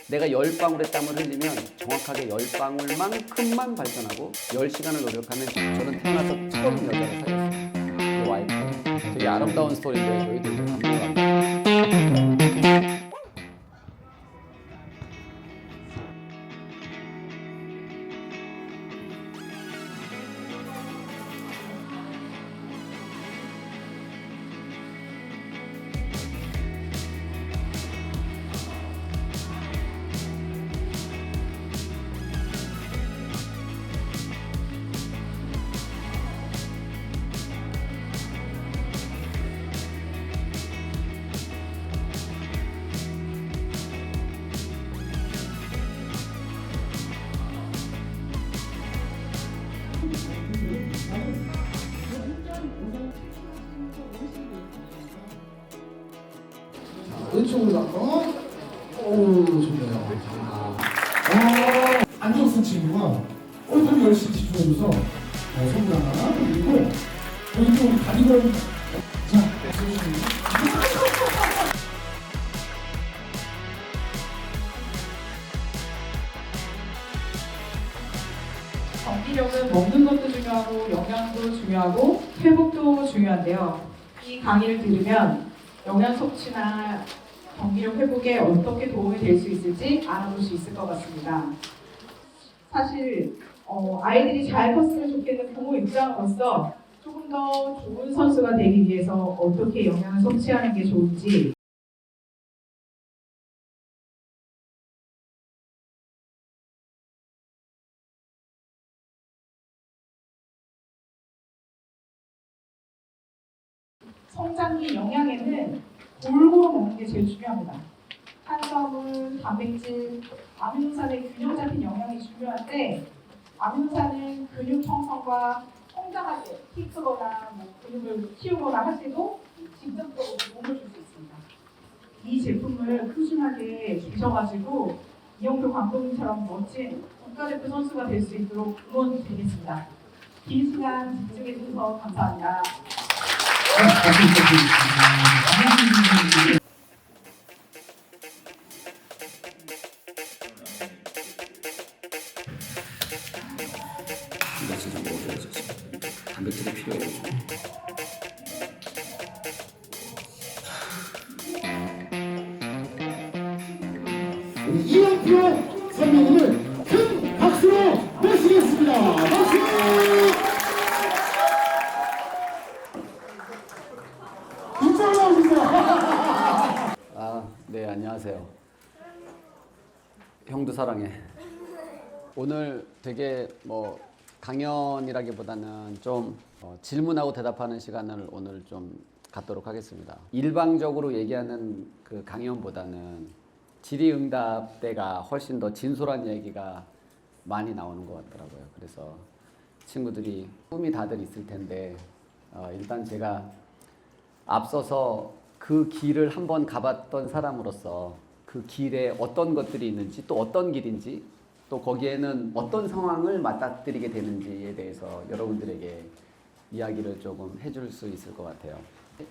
내가 10방울의 땀을 흘리면 정확하게 10방울만큼만 발전하고 10시간을 노력하면 저는 태어나서 처음 여자를 사귀었어요. 그 와이프. 되게 아름다운 스토리인데 너희들 감동한다. 왼쪽으로 한번. 오, 좋네요. 안경 쓴 친구가 되게 열심히 집중해줘서 선물 하나 그리고 왼쪽으로 가디건. 자, 경기력은 먹는 것도 중요하고 영양도 중요하고 회복도 중요한데요. 이 강의를 들으면 영양 섭취나 경기력 회복에 어떻게 도움이 될 수 있을지 알아볼 수 있을 것 같습니다. 사실 아이들이 잘 컸으면 좋겠는 부모 입장으로서 조금 더 좋은 선수가 되기 위해서 어떻게 영양을 섭취하는 게 좋은지 성장기 영양에는 골고루 먹는 게 제일 중요합니다. 탄수화물, 단백질, 아미노산의 균형 잡힌 영양이 중요한데 아미노산은 근육 형성과 성장할 때 키 크거나 근육을 키우거나 할 때도 직접적으로 도움을 줄 수 있습니다. 이 제품을 꾸준하게 주셔가지고 이영표 감독님처럼 멋진 국가대표 선수가 될 수 있도록 응원드리겠습니다. 긴 시간 집중해 주셔서 감사합니다. 이거 진짜 먹어야 돼. 단백질이 필요해요. 우리 이영표 선배님을 큰 박수로 모시겠습니다. 박수! 이쪽으로 나오세요. 네, 안녕하세요. 형도 사랑해. 오늘 되게 강연이라기보다는 좀 질문하고 대답하는 시간을 오늘 좀 갖도록 하겠습니다. 일방적으로 얘기하는 그 강연보다는 질의응답대가 훨씬 더 진솔한 얘기가 많이 나오는 것 같더라고요. 그래서 친구들이 꿈이 다들 있을 텐데 일단 제가 앞서서 그 길을 한번 가봤던 사람으로서 그 길에 어떤 것들이 있는지 또 어떤 길인지 또 거기에는 어떤 상황을 맞닥뜨리게 되는지에 대해서 여러분들에게 이야기를 조금 해줄 수 있을 것 같아요.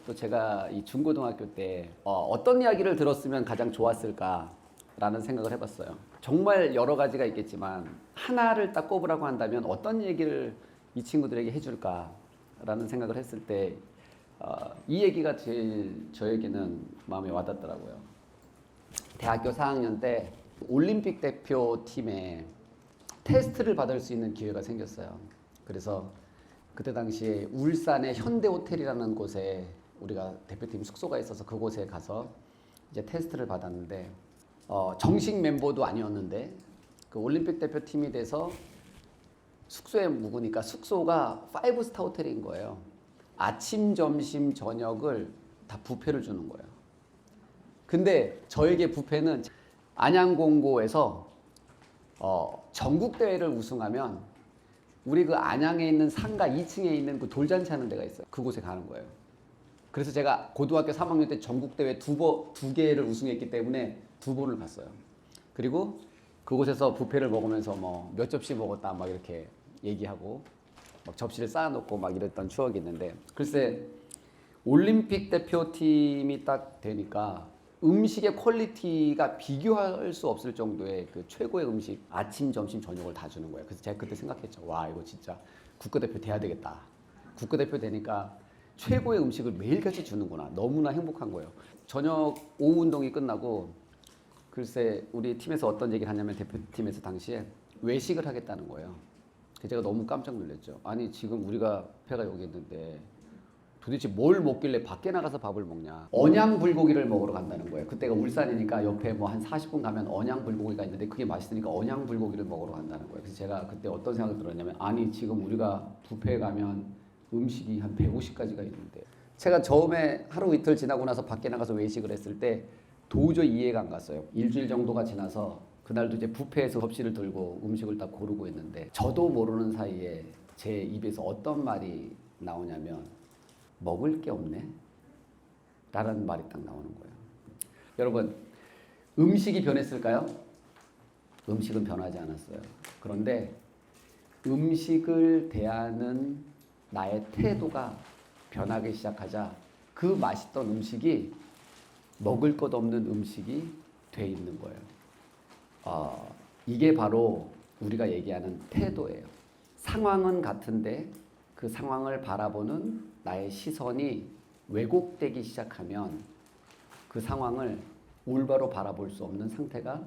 또 제가 이 중고등학교 때 어떤 이야기를 들었으면 가장 좋았을까라는 생각을 해봤어요. 정말 여러 가지가 있겠지만 하나를 딱 꼽으라고 한다면 어떤 얘기를 이 친구들에게 해줄까라는 생각을 했을 때 이 얘기가 제일 저에게는 마음에 와닿더라고요. 대학교 4학년 때 올림픽 대표팀에 테스트를 받을 수 있는 기회가 생겼어요. 그래서 그때 당시에 울산의 현대호텔이라는 곳에 우리가 대표팀 숙소가 있어서 그곳에 가서 이제 테스트를 받았는데 정식 멤버도 아니었는데 그 올림픽 대표팀이 돼서 숙소에 묵으니까 숙소가 5스타 호텔인 거예요. 아침, 점심, 저녁을 다 뷔페를 주는 거예요. 근데 저에게 뷔페는 안양공고에서 전국대회를 우승하면 우리 그 안양에 있는 상가 2층에 있는 그 돌잔치 하는 데가 있어요. 그곳에 가는 거예요. 그래서 제가 고등학교 3학년 때 전국대회 두 개를 우승했기 때문에 2번을 갔어요. 그리고 그곳에서 뷔페를 먹으면서 몇 접시 먹었다 막 이렇게 얘기하고 막 접시를 쌓아놓고 막 이랬던 추억이 있는데, 글쎄 올림픽 대표팀이 딱 되니까 음식의 퀄리티가 비교할 수 없을 정도의 그 최고의 음식 아침, 점심, 저녁을 다 주는 거예요. 그래서 제가 그때 생각했죠. 와, 이거 진짜 국가대표 돼야 되겠다. 국가대표 되니까 최고의 음식을 매일같이 주는구나. 너무나 행복한 거예요. 저녁 오후 운동이 끝나고 글쎄 우리 팀에서 어떤 얘기를 하냐면 대표팀에서 당시에 외식을 하겠다는 거예요. 제가 너무 깜짝 놀랐죠. 아니 지금 우리가 배가 여기 있는데 도대체 뭘 먹길래 밖에 나가서 밥을 먹냐. 언양 불고기를 먹으러 간다는 거예요. 그때가 울산이니까 옆에 뭐 한 40분 가면 언양 불고기가 있는데 그게 맛있으니까 언양 불고기를 먹으러 간다는 거예요. 그래서 제가 그때 어떤 생각이 들었냐면 아니 지금 우리가 뷔페에 가면 음식이 한 150가지가 있는데 제가 처음에 하루 이틀 지나고 나서 밖에 나가서 외식을 했을 때 도저히 이해가 안 갔어요. 일주일 정도가 지나서 그날도 이제 뷔페에서 접시를 들고 음식을 딱 고르고 있는데 저도 모르는 사이에 제 입에서 어떤 말이 나오냐면 먹을 게 없네? 라는 말이 딱 나오는 거예요. 여러분, 음식이 변했을까요? 음식은 변하지 않았어요. 그런데 음식을 대하는 나의 태도가 변하기 시작하자 그 맛있던 음식이 먹을 것 없는 음식이 돼 있는 거예요. 이게 바로 우리가 얘기하는 태도예요. 상황은 같은데 그 상황을 바라보는 나의 시선이 왜곡되기 시작하면 그 상황을 올바로 바라볼 수 없는 상태가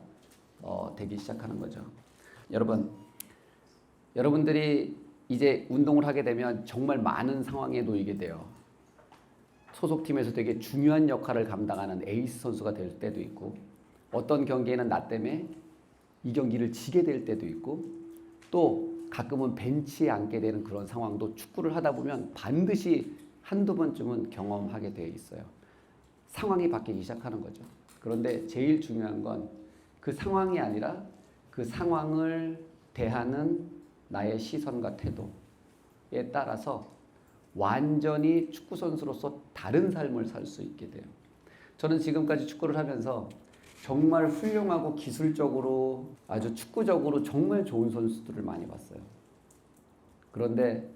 되기 시작하는 거죠. 여러분들이 이제 운동을 하게 되면 정말 많은 상황에 놓이게 돼요. 소속팀에서 되게 중요한 역할을 감당하는 에이스 선수가 될 때도 있고 어떤 경기에는 나 때문에 이 경기를 지게 될 때도 있고 또 가끔은 벤치에 앉게 되는 그런 상황도 축구를 하다 보면 반드시 한두 번쯤은 경험하게 되어 있어요. 상황이 바뀌기 시작하는 거죠. 그런데 제일 중요한 건 그 상황이 아니라 그 상황을 대하는 나의 시선과 태도에 따라서 완전히 축구 선수로서 다른 삶을 살 수 있게 돼요. 저는 지금까지 축구를 하면서 정말 훌륭하고 기술적으로 아주 축구적으로 정말 좋은 선수들을 많이 봤어요. 그런데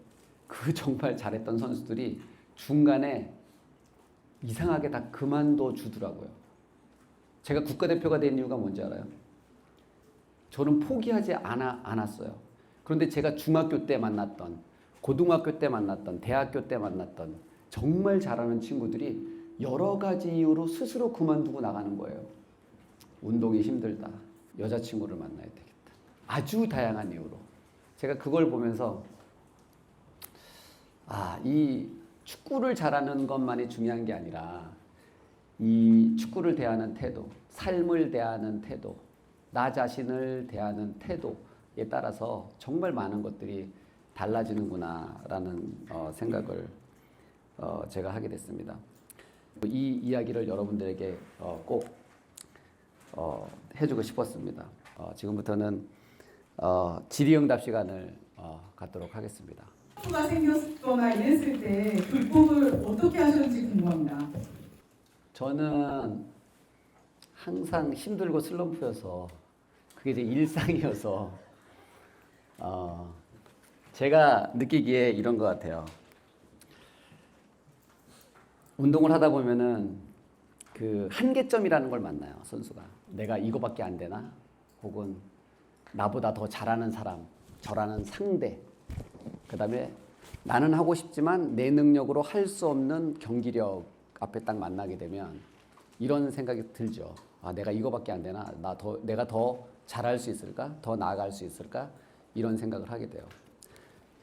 그 정말 잘했던 선수들이 중간에 이상하게 다 그만둬 주더라고요. 제가 국가대표가 된 이유가 뭔지 알아요? 저는 포기하지 않았어요. 그런데 제가 중학교 때 만났던, 고등학교 때 만났던, 대학교 때 만났던 정말 잘하는 친구들이 여러 가지 이유로 스스로 그만두고 나가는 거예요. 운동이 힘들다. 여자친구를 만나야 되겠다. 아주 다양한 이유로. 제가 그걸 보면서 이 축구를 잘하는 것만이 중요한 게 아니라 이 축구를 대하는 태도, 삶을 대하는 태도, 나 자신을 대하는 태도에 따라서 정말 많은 것들이 달라지는구나라는 생각을 제가 하게 됐습니다. 이 이야기를 여러분들에게 꼭 해주고 싶었습니다. 지금부터는 질의응답 시간을 갖도록 하겠습니다. 가 생겼거나 이랬을 때 극복을 어떻게 하셨는지 궁금합니다. 저는 항상 힘들고 슬럼프여서 그게 제 일상이어서 제가 느끼기에 이런 것 같아요. 운동을 하다 보면은 그 한계점이라는 걸 만나요, 선수가. 내가 이거밖에 안 되나? 혹은 나보다 더 잘하는 사람, 저라는 상대. 그 다음에 나는 하고 싶지만 내 능력으로 할 수 없는 경기력 앞에 딱 만나게 되면 이런 생각이 들죠. 내가 이거밖에 안 되나? 내가 더 잘할 수 있을까? 더 나아갈 수 있을까? 이런 생각을 하게 돼요.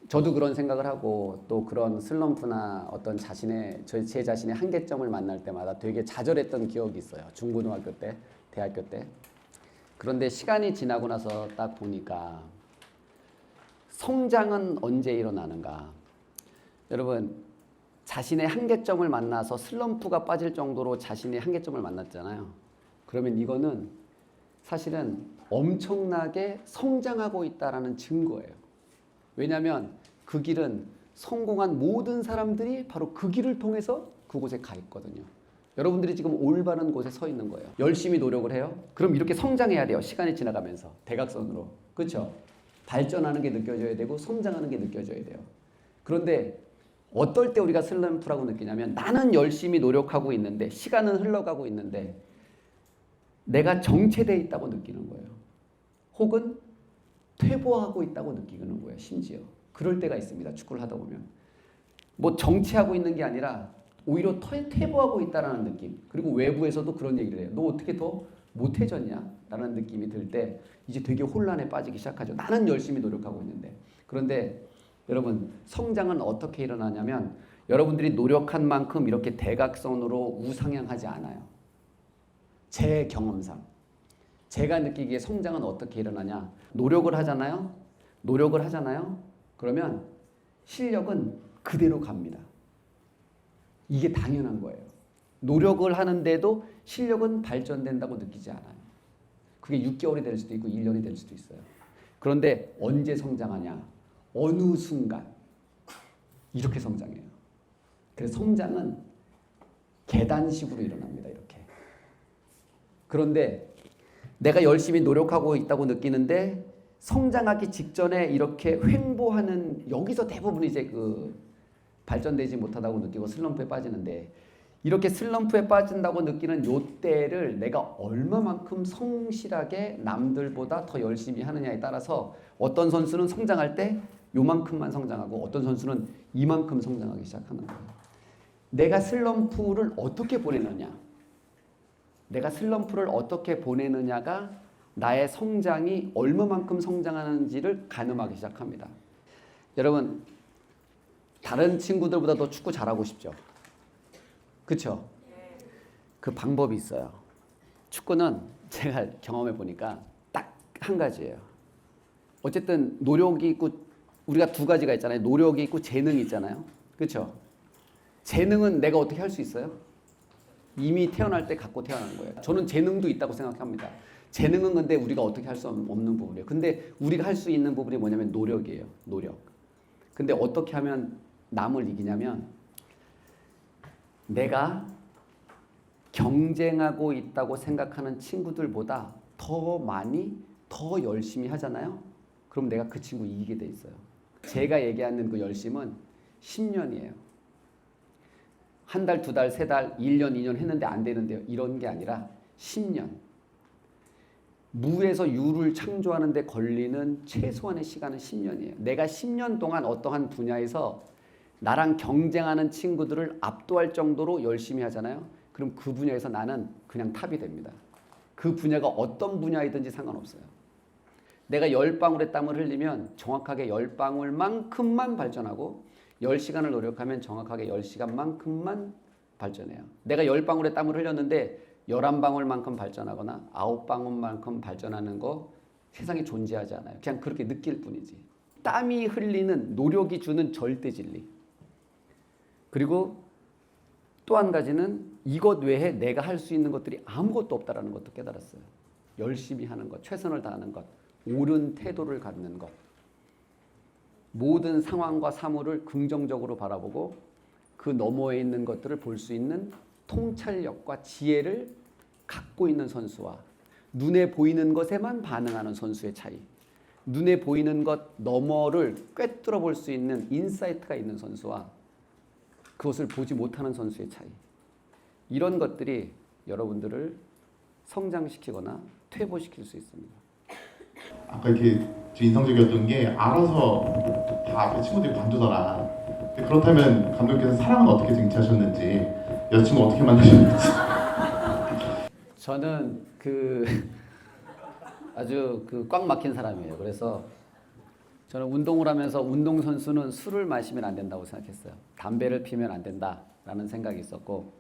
저도 그런 생각을 하고 또 그런 슬럼프나 어떤 제 자신의 한계점을 만날 때마다 되게 좌절했던 기억이 있어요. 중고등학교 때, 대학교 때. 그런데 시간이 지나고 나서 딱 보니까 성장은 언제 일어나는가? 여러분, 자신의 한계점을 만나서 슬럼프가 빠질 정도로 자신의 한계점을 만났잖아요. 그러면 이거는 사실은 엄청나게 성장하고 있다라는 증거예요. 왜냐하면 그 길은 성공한 모든 사람들이 바로 그 길을 통해서 그곳에 가 있거든요. 여러분들이 지금 올바른 곳에 서 있는 거예요. 열심히 노력을 해요. 그럼 이렇게 성장해야 돼요. 시간이 지나가면서 대각선으로. 그렇죠? 발전하는 게 느껴져야 되고 성장하는 게 느껴져야 돼요. 그런데 어떨 때 우리가 슬럼프라고 느끼냐면 나는 열심히 노력하고 있는데 시간은 흘러가고 있는데 내가 정체되어 있다고 느끼는 거예요. 혹은 퇴보하고 있다고 느끼는 거예요. 심지어 그럴 때가 있습니다. 축구를 하다 보면 뭐 정체하고 있는 게 아니라 오히려 퇴보하고 있다라는 느낌. 그리고 외부에서도 그런 얘기를 해요. 너 어떻게 더 못해졌냐? 라는 느낌이 들 때 이제 되게 혼란에 빠지기 시작하죠. 나는 열심히 노력하고 있는데. 그런데 여러분, 성장은 어떻게 일어나냐면 여러분들이 노력한 만큼 이렇게 대각선으로 우상향하지 않아요. 제 경험상. 제가 느끼기에 성장은 어떻게 일어나냐? 노력을 하잖아요. 그러면 실력은 그대로 갑니다. 이게 당연한 거예요. 노력을 하는데도 실력은 발전된다고 느끼지 않아요. 그게 6개월이 될 수도 있고 1년이 될 수도 있어요. 그런데 언제 성장하냐? 어느 순간 이렇게 성장해요. 그래서 성장은 계단식으로 일어납니다. 이렇게. 그런데 내가 열심히 노력하고 있다고 느끼는데 성장하기 직전에 이렇게 횡보하는, 여기서 대부분 이제 발전되지 못하다고 느끼고 슬럼프에 빠지는데, 이렇게 슬럼프에 빠진다고 느끼는 요때를 내가 얼마만큼 성실하게 남들보다 더 열심히 하느냐에 따라서 어떤 선수는 성장할 때 요만큼만 성장하고 어떤 선수는 이만큼 성장하기 시작하는 거예요. 내가 슬럼프를 어떻게 보내느냐가 나의 성장이 얼마만큼 성장하는지를 가늠하기 시작합니다. 여러분, 다른 친구들보다 더 축구 잘하고 싶죠? 그렇죠? 그 방법이 있어요. 축구는 제가 경험해 보니까 딱 한 가지예요. 어쨌든 노력이 있고, 우리가 두 가지가 있잖아요. 노력이 있고 재능이 있잖아요. 그렇죠? 재능은 내가 어떻게 할 수 있어요? 이미 태어날 때 갖고 태어난 거예요. 저는 재능도 있다고 생각합니다. 재능은 근데 우리가 어떻게 할 수 없는 부분이에요. 근데 우리가 할 수 있는 부분이 뭐냐면 노력이에요. 노력. 근데 어떻게 하면 남을 이기냐면, 내가 경쟁하고 있다고 생각하는 친구들보다 더 많이, 더 열심히 하잖아요. 그럼 내가 그 친구 이기게 돼 있어요. 제가 얘기하는 그 열심은 10년이에요. 한 달, 두 달, 세 달, 1년, 2년 했는데 안 되는데요. 이런 게 아니라 10년. 무에서 유를 창조하는 데 걸리는 최소한의 시간은 10년이에요. 내가 10년 동안 어떠한 분야에서 나랑 경쟁하는 친구들을 압도할 정도로 열심히 하잖아요. 그럼 그 분야에서 나는 그냥 탑이 됩니다. 그 분야가 어떤 분야이든지 상관없어요. 내가 10방울의 땀을 흘리면 정확하게 10방울만큼만 발전하고 10시간을 노력하면 정확하게 10시간만큼만 발전해요. 내가 10방울의 땀을 흘렸는데 11방울만큼 발전하거나 9방울만큼 발전하는 거 세상에 존재하지 않아요. 그냥 그렇게 느낄 뿐이지. 땀이 흘리는 노력이 주는 절대 진리. 그리고 또 한 가지는 이것 외에 내가 할 수 있는 것들이 아무것도 없다라는 것도 깨달았어요. 열심히 하는 것, 최선을 다하는 것, 옳은 태도를 갖는 것, 모든 상황과 사물을 긍정적으로 바라보고 그 너머에 있는 것들을 볼 수 있는 통찰력과 지혜를 갖고 있는 선수와 눈에 보이는 것에만 반응하는 선수의 차이, 눈에 보이는 것 너머를 꿰뚫어 볼 수 있는 인사이트가 있는 선수와 그것을 보지 못하는 선수의 차이, 이런 것들이 여러분들을 성장시키거나 퇴보시킬 수 있습니다. 아까 이렇게 좀 인상적이었던 게 알아서 다 앞에 친구들이 관두더라. 그렇다면 감독님께서 사랑은 어떻게 쟁취하셨는지, 여자친구 어떻게 만나셨는지. 저는 아주 꽉 막힌 사람이에요. 그래서 저는 운동을 하면서 운동선수는 술을 마시면 안 된다고 생각했어요. 담배를 피우면 안 된다라는 생각이 있었고,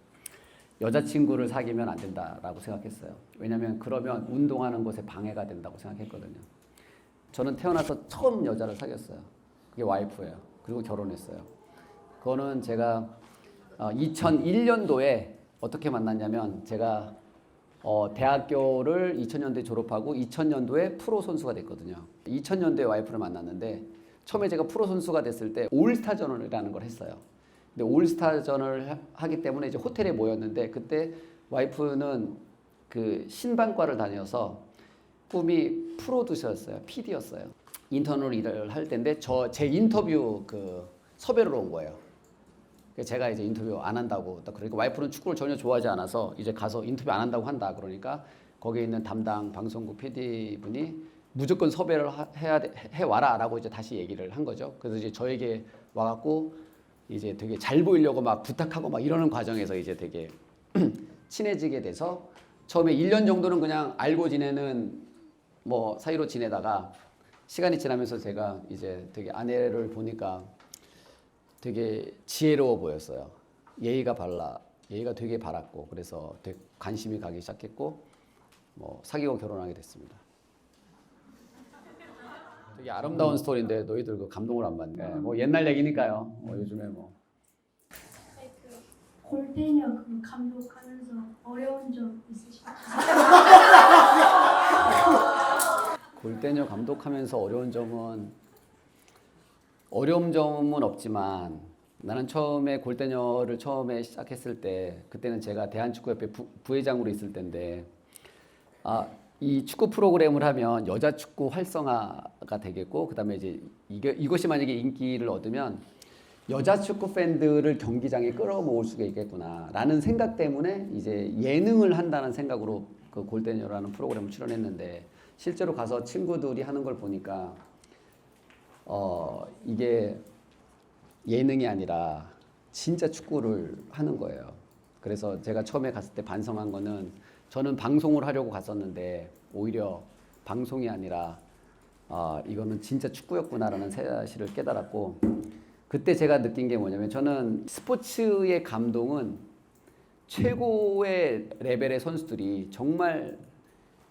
여자친구를 사귀면 안 된다라고 생각했어요. 왜냐하면 그러면 운동하는 것에 방해가 된다고 생각했거든요. 저는 태어나서 처음 여자를 사귀었어요. 그게 와이프예요. 그리고 결혼했어요. 그거는 제가 2001년도에 어떻게 만났냐면, 제가 대학교를 2000년도에 졸업하고 2000년도에 프로 선수가 됐거든요. 2000년도에 와이프를 만났는데, 처음에 제가 프로 선수가 됐을 때 올스타전이라는 걸 했어요. 근데 올스타전을 하기 때문에 이제 호텔에 모였는데, 그때 와이프는 신방과를 다녀서 꿈이 프로듀서였어요. PD였어요. 인턴으로 일을 할 때인데 제 인터뷰 섭외를 온 거예요. 제가 이제 인터뷰 안 한다고, 그러니까 와이프는 축구를 전혀 좋아하지 않아서 이제 가서 인터뷰 안 한다고 한다. 그러니까 거기에 있는 담당 방송국 PD분이 무조건 섭외를 해와라라고 이제 다시 얘기를 한 거죠. 그래서 이제 저에게 와갖고 이제 되게 잘 보이려고 막 부탁하고 막 이러는 과정에서 이제 되게 친해지게 돼서 처음에 1년 정도는 그냥 알고 지내는 뭐 사이로 지내다가 시간이 지나면서 제가 이제 되게 아내를 보니까 되게 지혜로워 보였어요. 예의가 되게 바랐고 그래서 되게 관심이 가기 시작했고 뭐 사귀고 결혼하게 됐습니다. 되게 아름다운 스토리인데 너희들 그 감동을 안 받네. 뭐 옛날 얘기니까요. 요즘에 뭐 골대녀 그 감독하면서 어려운 점 있으신가요? 골대녀 감독하면서 어려운 점은 없지만 나는 처음에 골대녀를 처음에 시작했을 때 그때는 제가 대한축구협회 부회장으로 있을 때인데 이 축구 프로그램을 하면 여자 축구 활성화가 되겠고 그다음에 이제 이것이 만약에 인기를 얻으면 여자 축구 팬들을 경기장에 끌어모을 수가 있겠구나라는 생각 때문에 이제 예능을 한다는 생각으로 그 골대녀라는 프로그램을 출연했는데 실제로 가서 친구들이 하는 걸 보니까 이게 예능이 아니라 진짜 축구를 하는 거예요. 그래서 제가 처음에 갔을 때 반성한 거는 저는 방송을 하려고 갔었는데 오히려 방송이 아니라 이거는 진짜 축구였구나라는 사실을 깨달았고 그때 제가 느낀 게 뭐냐면 저는 스포츠의 감동은 최고의 레벨의 선수들이 정말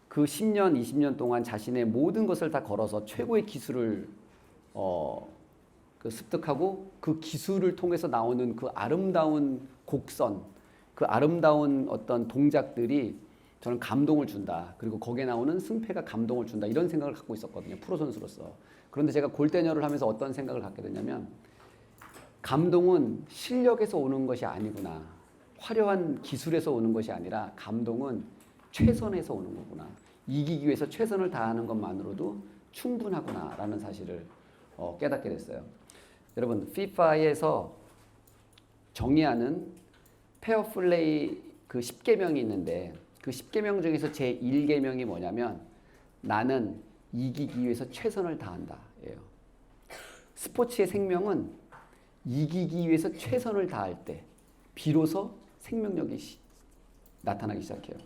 그 10년, 20년 동안 자신의 모든 것을 다 걸어서 최고의 기술을 습득하고 그 기술을 통해서 나오는 그 아름다운 곡선, 그 아름다운 어떤 동작들이 저는 감동을 준다. 그리고 거기에 나오는 승패가 감동을 준다. 이런 생각을 갖고 있었거든요. 프로 선수로서. 그런데 제가 골대녀를 하면서 어떤 생각을 갖게 됐냐면 감동은 실력에서 오는 것이 아니구나. 화려한 기술에서 오는 것이 아니라 감동은 최선에서 오는 거구나. 이기기 위해서 최선을 다하는 것만으로도 충분하구나라는 사실을 깨닫게 됐어요. 여러분, FIFA에서 정의하는 페어플레이 그 10계명이 있는데 그 10계명 중에서 제 1계명이 뭐냐면 나는 이기기 위해서 최선을 다한다. 예요. 스포츠의 생명은 이기기 위해서 최선을 다할 때 비로소 생명력이 나타나기 시작해요.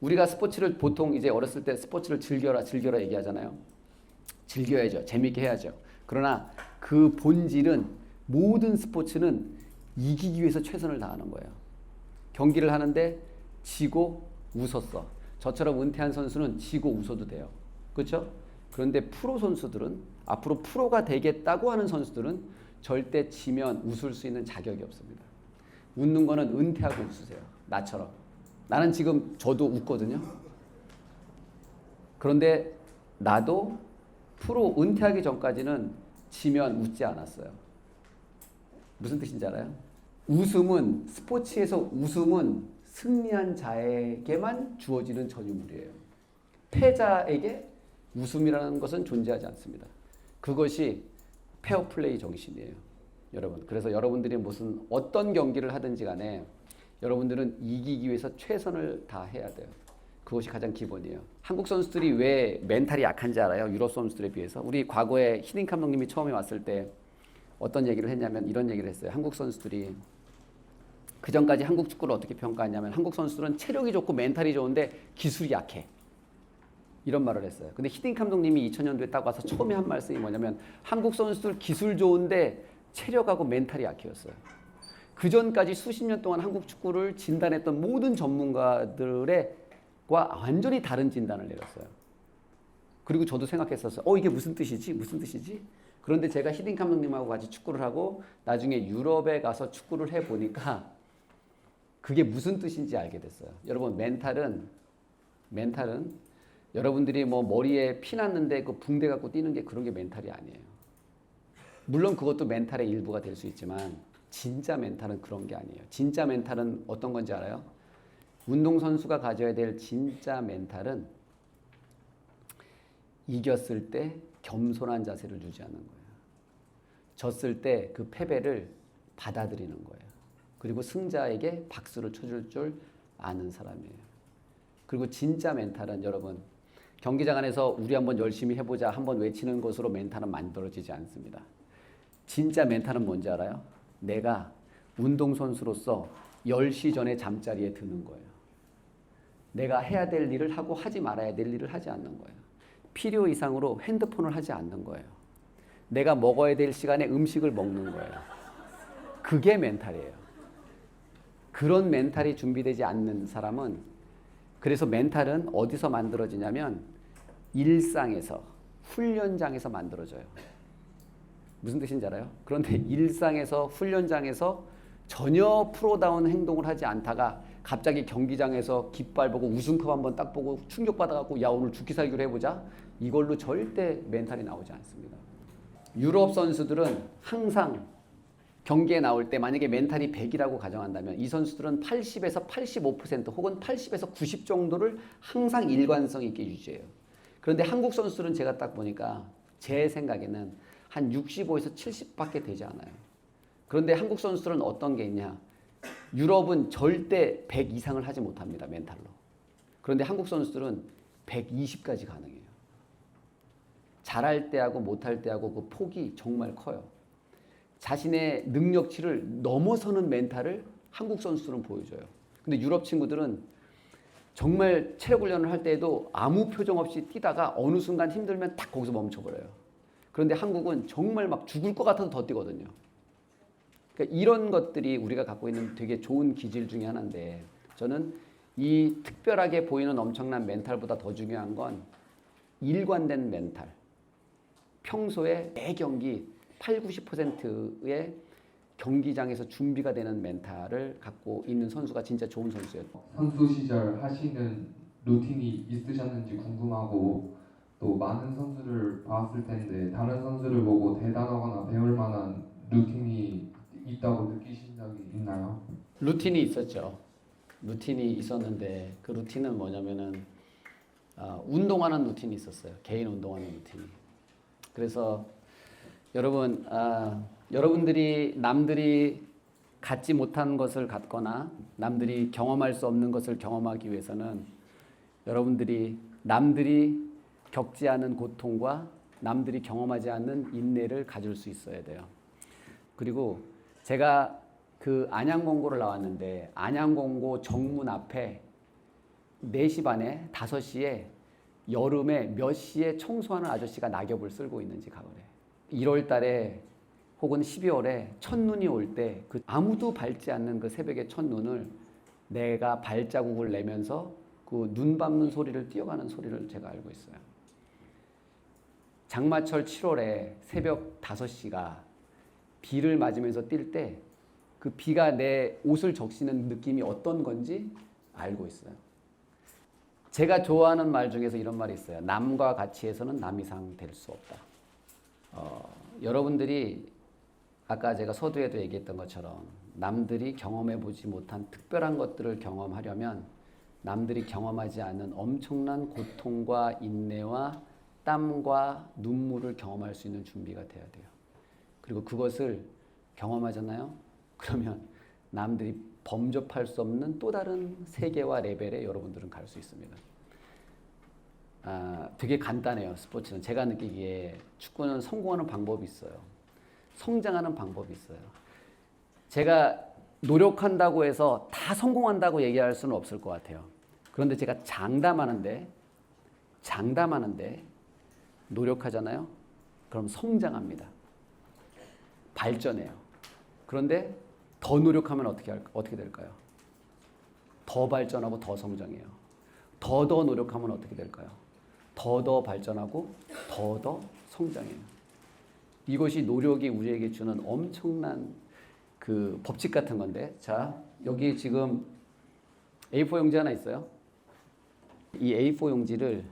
우리가 스포츠를 보통 이제 어렸을 때 스포츠를 즐겨라 얘기하잖아요. 즐겨야죠. 재밌게 해야죠. 그러나 그 본질은 모든 스포츠는 이기기 위해서 최선을 다하는 거예요. 경기를 하는데 지고 웃었어. 저처럼 은퇴한 선수는 지고 웃어도 돼요. 그렇죠? 그런데 프로 선수들은 앞으로 프로가 되겠다고 하는 선수들은 절대 지면 웃을 수 있는 자격이 없습니다. 웃는 거는 은퇴하고 웃으세요. 나처럼. 나는 지금 저도 웃거든요. 그런데 나도 프로 은퇴하기 전까지는 지면 웃지 않았어요. 무슨 뜻인지 알아요? 스포츠에서 웃음은 승리한 자에게만 주어지는 전유물이에요. 패자에게 웃음이라는 것은 존재하지 않습니다. 그것이 페어플레이 정신이에요. 여러분. 그래서 여러분들이 어떤 경기를 하든지 간에 여러분들은 이기기 위해서 최선을 다해야 돼요. 그것이 가장 기본이에요. 한국 선수들이 왜 멘탈이 약한지 알아요? 유럽 선수들에 비해서. 우리 과거에 히딩 감독님이 처음에 왔을 때 어떤 얘기를 했냐면 이런 얘기를 했어요. 한국 선수들이 그전까지 한국 축구를 어떻게 평가했냐면 한국 선수들은 체력이 좋고 멘탈이 좋은데 기술이 약해. 이런 말을 했어요. 근데 히딩 감독님이 2000년도에 딱 와서 처음에 한 말씀이 뭐냐면 한국 선수들 기술 좋은데 체력하고 멘탈이 약해였어요. 그전까지 수십 년 동안 한국 축구를 진단했던 모든 전문가들과 완전히 다른 진단을 내렸어요. 그리고 저도 생각했었어요. 이게 무슨 뜻이지? 무슨 뜻이지? 그런데 제가 히딩 감독님하고 같이 축구를 하고 나중에 유럽에 가서 축구를 해보니까 그게 무슨 뜻인지 알게 됐어요. 여러분, 멘탈은 여러분들이 뭐 머리에 피 났는데 그 붕대 갖고 뛰는 게 그런 게 멘탈이 아니에요. 물론 그것도 멘탈의 일부가 될 수 있지만 진짜 멘탈은 그런 게 아니에요. 진짜 멘탈은 어떤 건지 알아요? 운동선수가 가져야 될 진짜 멘탈은 이겼을 때 겸손한 자세를 유지하는 거예요. 졌을 때 그 패배를 받아들이는 거예요. 그리고 승자에게 박수를 쳐줄 줄 아는 사람이에요. 그리고 진짜 멘탈은 여러분 경기장 안에서 우리 한번 열심히 해보자 한번 외치는 것으로 멘탈은 만들어지지 않습니다. 진짜 멘탈은 뭔지 알아요? 내가 운동선수로서 10시 전에 잠자리에 드는 거예요. 내가 해야 될 일을 하고 하지 말아야 될 일을 하지 않는 거예요. 필요 이상으로 핸드폰을 하지 않는 거예요. 내가 먹어야 될 시간에 음식을 먹는 거예요. 그게 멘탈이에요. 그런 멘탈이 준비되지 않는 사람은 그래서 멘탈은 어디서 만들어지냐면 일상에서 훈련장에서 만들어져요. 무슨 뜻인지 알아요? 그런데 일상에서 훈련장에서 전혀 프로다운 행동을 하지 않다가 갑자기 경기장에서 깃발 보고 우승컵 한번 딱 보고 충격받아갖고 야 오늘 죽기 살기로 해보자 이걸로 절대 멘탈이 나오지 않습니다. 유럽 선수들은 항상 경기에 나올 때 만약에 멘탈이 100이라고 가정한다면 이 선수들은 80에서 85% 혹은 80에서 90 정도를 항상 일관성 있게 유지해요. 그런데 한국 선수들은 제가 딱 보니까 제 생각에는 한 65에서 70밖에 되지 않아요. 그런데 한국 선수들은 어떤 게 있냐? 유럽은 절대 100 이상을 하지 못합니다. 멘탈로. 그런데 한국 선수들은 120까지 가능해요. 잘할 때하고 못할 때하고 그 폭이 정말 커요. 자신의 능력치를 넘어서는 멘탈을 한국 선수들은 보여줘요. 근데 유럽 친구들은 정말 체력 훈련을 할 때에도 아무 표정 없이 뛰다가 어느 순간 힘들면 딱 거기서 멈춰버려요. 그런데 한국은 정말 막 죽을 것 같아서 더 뛰거든요. 그러니까 이런 것들이 우리가 갖고 있는 되게 좋은 기질 중에 하나인데 저는 이 특별하게 보이는 엄청난 멘탈보다 더 중요한 건 일관된 멘탈. 평소에 매 경기 80~90%의 경기장에서 준비가 되는 멘탈을 갖고 있는 선수가 진짜 좋은 선수예요. 선수 시절 하시는 루틴이 있으셨는지 궁금하고 또 많은 선수를 봤을 텐데 다른 선수를 보고 대단하거나 배울 만한 루틴이 있다고 느끼신 적이 있나요? 루틴이 있었죠. 루틴이 있었는데 그 루틴은 뭐냐면은 운동하는 루틴이 있었어요. 개인 운동하는 루틴이. 그래서 여러분 여러분들이 남들이 갖지 못한 것을 갖거나 남들이 경험할 수 없는 것을 경험하기 위해서는 여러분들이 남들이 겪지 않은 고통과 남들이 경험하지 않는 인내를 가질 수 있어야 돼요. 그리고 제가 그 안양공고를 나왔는데 안양공고 정문 앞에 4시 반에 5시에 여름에 몇 시에 청소하는 아저씨가 낙엽을 쓸고 있는지 가거래. 1월 달에 혹은 12월에 첫눈이 올 때 그 아무도 밟지 않는 그 새벽의 첫눈을 내가 발자국을 내면서 그 눈 밟는 소리를 뛰어가는 소리를 제가 알고 있어요. 장마철 7월에 새벽 5시가 비를 맞으면서 뛸 때 그 비가 내 옷을 적시는 느낌이 어떤 건지 알고 있어요. 제가 좋아하는 말 중에서 이런 말이 있어요. 남과 같이 해서는 남 이상 될 수 없다. 여러분들이 아까 제가 서두에도 얘기했던 것처럼 남들이 경험해보지 못한 특별한 것들을 경험하려면 남들이 경험하지 않은 엄청난 고통과 인내와 땀과 눈물을 경험할 수 있는 준비가 돼야 돼요. 그리고 그것을 경험하잖아요? 그러면 남들이 범접할 수 없는 또 다른 세계와 레벨에 여러분들은 갈 수 있습니다. 되게 간단해요. 스포츠는. 제가 느끼기에 축구는 성공하는 방법이 있어요. 성장하는 방법이 있어요. 제가 노력한다고 해서 다 성공한다고 얘기할 수는 없을 것 같아요. 그런데 제가 장담하는데 노력하잖아요. 그럼 성장합니다. 발전해요. 그런데 더 노력하면 어떻게 될까요? 더 발전하고 더 성장해요. 더 노력하면 어떻게 될까요? 더 발전하고 더 성장해요. 이것이 노력이 우리에게 주는 엄청난 그 법칙 같은 건데, 자, 여기 지금 A4 용지 하나 있어요. 이 A4 용지를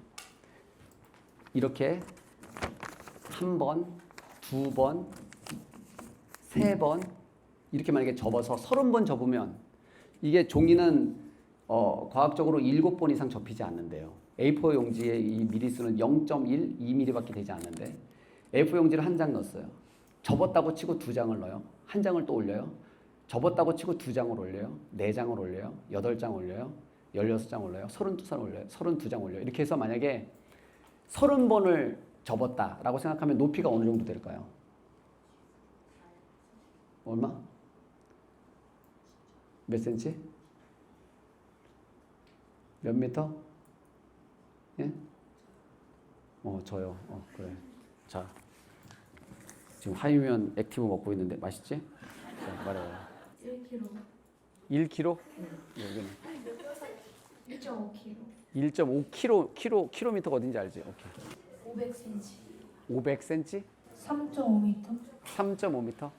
이렇게 1번, 2번, 3번 이렇게 만약에 접어서 30번 접으면 이게 종이는 과학적으로 7번 이상 접히지 않는데요. A4 용지의 이 미리수는 0.1, 2mm밖에 되지 않는데 A4 용지를 한 장 넣었어요. 접었다고 치고 2장을 넣어요. 한 장을 또 올려요. 접었다고 치고 2장을 올려요. 4장을 올려요. 8장 올려요. 16장 올려요? 32장 올려요? 32장 올려요? 이렇게 해서 만약에 30번을 접었다라고 생각하면 높이가 어느 정도 될까요? 얼마? 몇 센치? 몇 미터? 예? 저요. 그래. 자, 지금 하이면 액티브 먹고 있는데 맛있지? 자, 말해봐요. 1kg. 1kg? 여기는 1.5kg. 1.5km, 킬로미터가 어딘지 알지? 오케이. 500cm. 500cm? 3.5m. 3.5m?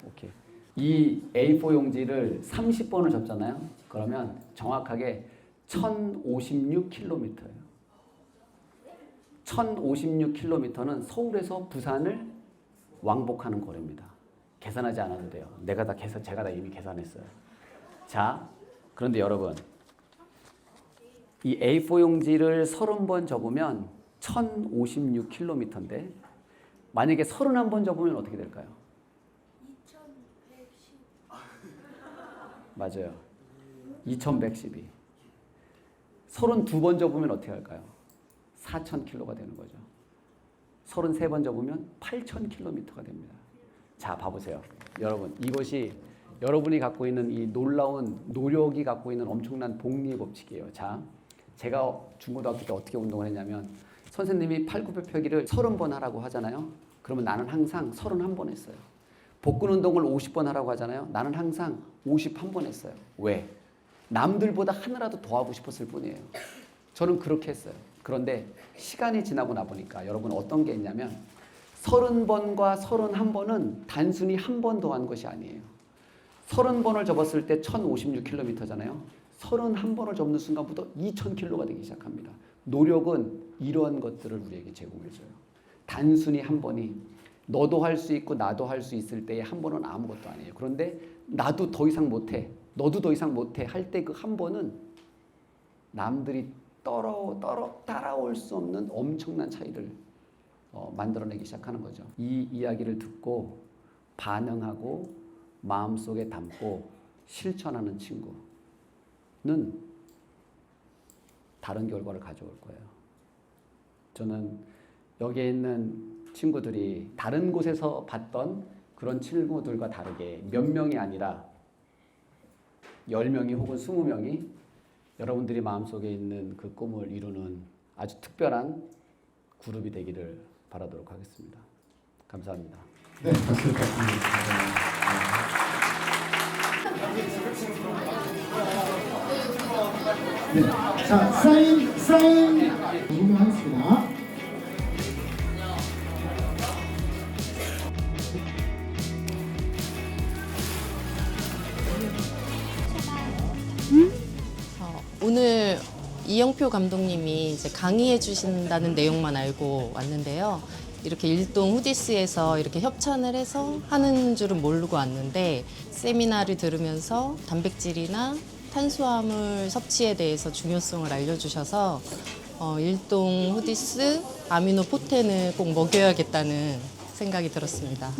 오케이. 이 A4 용지를 30번을 접잖아요. 그러면 정확하게 1056km예요. 1056km는 서울에서 부산을 왕복하는 거리입니다. 계산하지 않아도 돼요. 제가 다 이미 계산했어요. 자, 그런데 여러분, 이 A4 용지를 30번 접으면 1056km인데 만약에 31번 접으면 어떻게 될까요? 2110. 맞아요. 2112. 32번 접으면 어떻게 할까요? 4000km가 되는 거죠. 33번 접으면 8000km가 됩니다. 자, 봐보세요. 여러분, 이것이 여러분이 갖고 있는 이 놀라운 노력이 갖고 있는 엄청난 복리의 법칙이에요. 자, 제가 중고등학교 때 어떻게 운동을 했냐면 선생님이 팔굽혀펴기를 30번 하라고 하잖아요. 그러면 나는 항상 31번 했어요. 복근 운동을 50번 하라고 하잖아요. 나는 항상 51번 했어요. 왜? 남들보다 하나라도 더 하고 싶었을 뿐이에요. 저는 그렇게 했어요. 그런데 시간이 지나고 나 보니까 여러분 어떤 게 있냐면 30번과 31번은 단순히 한 번 더 한 것이 아니에요. 30번을 접었을 때 1056km잖아요. 31번을 접는 순간부터 2000km가 되기 시작합니다. 노력은 이러한 것들을 우리에게 제공해줘요. 단순히 한 번이 너도 할 수 있고 나도 할 수 있을 때의 한 번은 아무것도 아니에요. 그런데 나도 더 이상 못해, 너도 더 이상 못해 할 때 그 한 번은 남들이 따라올 수 없는 엄청난 차이를 만들어내기 시작하는 거죠. 이 이야기를 듣고 반응하고 마음속에 담고 실천하는 친구는 다른 결과를 가져올 거예요. 저는 여기에 있는 친구들이 다른 곳에서 봤던 그런 친구들과 다르게 몇 명이 아니라 10명이 혹은 20명이 여러분들이 마음속에 있는 그 꿈을 이루는 아주 특별한 그룹이 되기를 바라도록 하겠습니다. 감사합니다. 네, 박수 부탁드립니다. 네, 자, 사인 녹음하겠습니다. 오늘 이영표 감독님이 이제 강의해 주신다는 내용만 알고 왔는데요. 이렇게 일동 후디스에서 이렇게 협찬을 해서 하는 줄은 모르고 왔는데 세미나를 들으면서 단백질이나 탄수화물 섭취에 대해서 중요성을 알려주셔서 일동 후디스 아미노 포텐을 꼭 먹여야겠다는 생각이 들었습니다.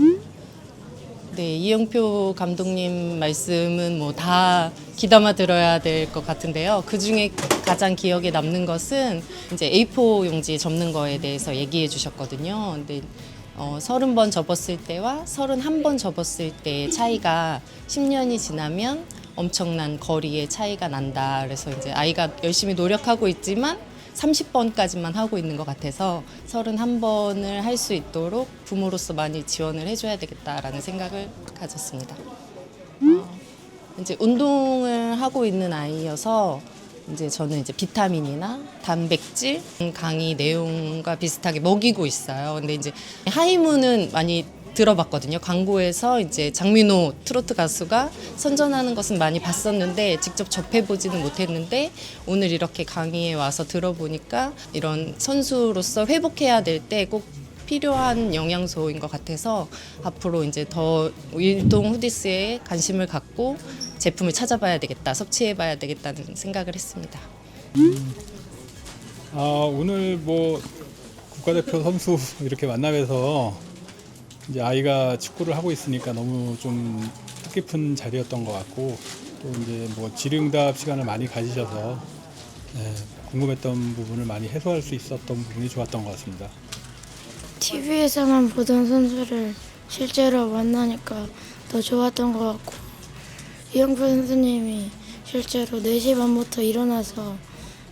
네, 이영표 감독님 말씀은 뭐 다 귀담아 들어야 될 것 같은데요. 그 중에 가장 기억에 남는 것은 이제 A4 용지 접는 거에 대해서 얘기해 주셨거든요. 근데 30번 접었을 때와 31번 접었을 때의 차이가 10년이 지나면 엄청난 거리의 차이가 난다. 그래서 이제 아이가 열심히 노력하고 있지만 30번까지만 하고 있는 것 같아서 31번을 할 수 있도록 부모로서 많이 지원을 해줘야 되겠다라는 생각을 가졌습니다. 이제 운동을 하고 있는 아이여서 이제 저는 이제 비타민이나 단백질 강의 내용과 비슷하게 먹이고 있어요. 근데 이제 하이문은 많이 들어봤거든요. 광고에서 이제 장민호 트로트 가수가 선전하는 것은 많이 봤었는데 직접 접해보지는 못했는데 오늘 이렇게 강의에 와서 들어보니까 이런 선수로서 회복해야 될 때 꼭 필요한 영양소인 것 같아서 앞으로 이제 더 일동 후디스에 관심을 갖고 제품을 찾아봐야 되겠다, 섭취해봐야 되겠다는 생각을 했습니다. 오늘 뭐 국가대표 선수 이렇게 만나뵈서 이제 아이가 축구를 하고 있으니까 너무 좀 뜻깊은 자리였던 것 같고 또 이제 뭐 질의응답 시간을 많이 가지셔서 궁금했던 부분을 많이 해소할 수 있었던 부분이 좋았던 것 같습니다. TV에서만 보던 선수를 실제로 만나니까 더 좋았던 것 같고 이영표 선수님이 실제로 4시 반부터 일어나서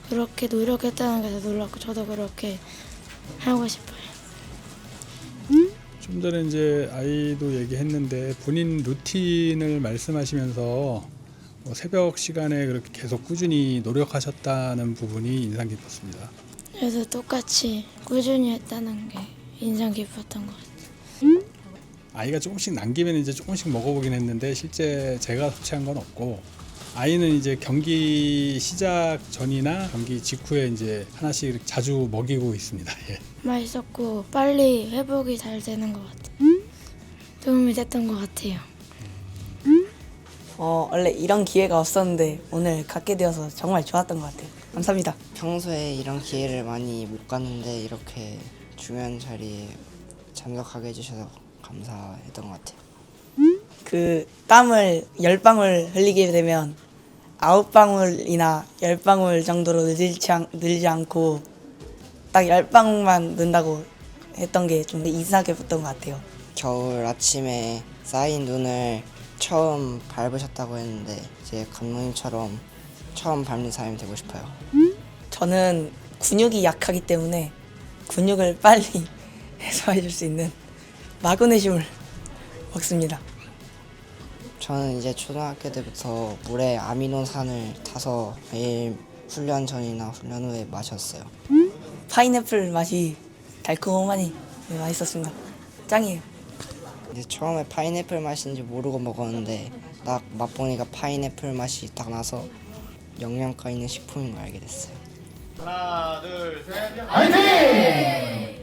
그렇게 노력했다는 게 더 놀랐고 저도 그렇게 하고 싶어요. 좀 전에 이제 아이도 얘기했는데 본인 루틴을 말씀하시면서 뭐 새벽 시간에 그렇게 계속 꾸준히 노력하셨다는 부분이 인상 깊었습니다. 그래서 똑같이 꾸준히 했다는 게 인상 깊었던 것 같아요. 아이가 조금씩 남기면 이제 조금씩 먹어보긴 했는데 실제 제가 섭취한 건 없고 아이는 이제 경기 시작 전이나 경기 직후에 이제 하나씩 이렇게 자주 먹이고 있습니다. 예. 맛있었고 빨리 회복이 잘 되는 것 같아요. 도움이 됐던 것 같아요. 원래 이런 기회가 없었는데 오늘 갖게 되어서 정말 좋았던 것 같아요. 감사합니다. 평소에 이런 기회를 많이 못 갔는데 이렇게 중요한 자리에 참석하게 해주셔서 감사했던 것 같아요. 그 땀을 10방울 흘리게 되면 9방울이나 10방울 정도로 늘지 않고 딱 10방울만 넣는다고 했던 게 좀 인상 깊었던 것 같아요. 겨울 아침에 쌓인 눈을 처음 밟으셨다고 했는데 이제 감독님처럼 처음 밟는 사람이 되고 싶어요. 저는 근육이 약하기 때문에 근육을 빨리 해소해 줄 수 있는 마그네슘을 먹습니다. 저는 이제 초등학교 때부터 물에 아미노산을 타서 매일 훈련 전이나 훈련 후에 마셨어요. 파인애플 맛이 달콤하니 맛있었습니다. 짱이에요. 근데 처음에 파인애플 맛인지 모르고 먹었는데 딱 맛보니까 파인애플 맛이 딱 나서 영양가 있는 식품인 걸 알게 됐어요. 하나, 둘, 셋, 화이팅!